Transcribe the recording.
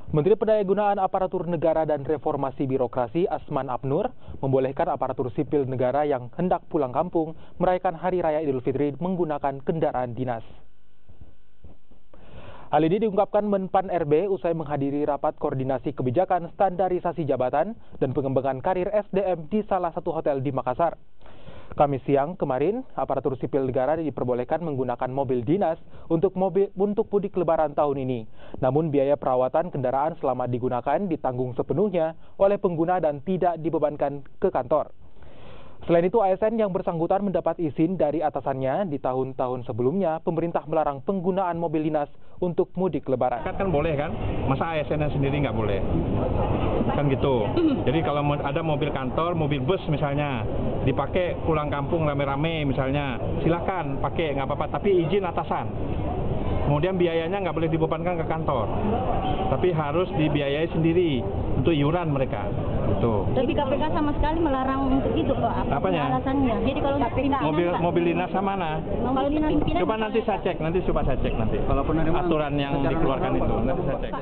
Menteri Pendayagunaan Aparatur Negara dan Reformasi Birokrasi Asman Abnur membolehkan aparatur sipil negara yang hendak pulang kampung merayakan Hari Raya Idul Fitri menggunakan kendaraan dinas. Hal ini diungkapkan Menpan RB usai menghadiri rapat koordinasi kebijakan standarisasi jabatan dan pengembangan karir SDM di salah satu hotel di Makassar. Kamis siang kemarin, aparatur sipil negara diperbolehkan menggunakan mobil dinas untuk mudik Lebaran tahun ini. Namun biaya perawatan kendaraan selama digunakan ditanggung sepenuhnya oleh pengguna dan tidak dibebankan ke kantor. Selain itu, ASN yang bersangkutan mendapat izin dari atasannya. Di tahun-tahun sebelumnya, pemerintah melarang penggunaan mobil dinas untuk mudik Lebaran. Kan boleh kan? Masa ASN sendiri nggak boleh? Kan gitu. Jadi kalau ada mobil kantor, mobil bus misalnya, dipakai pulang kampung rame-rame misalnya, silakan pakai, nggak apa-apa, tapi izin atasan. Kemudian biayanya nggak boleh dibebankan ke kantor, tapi harus dibiayai sendiri untuk iuran mereka. Gitu. Tapi KPK sama sekali melarang untuk itu, Pak. Apanya? Alasannya. Jadi kalau mobil dinas sama mana? Kalau dinas pimpinan Coba nanti saya cek nanti. Aturan yang dikeluarkan itu nanti saya cek.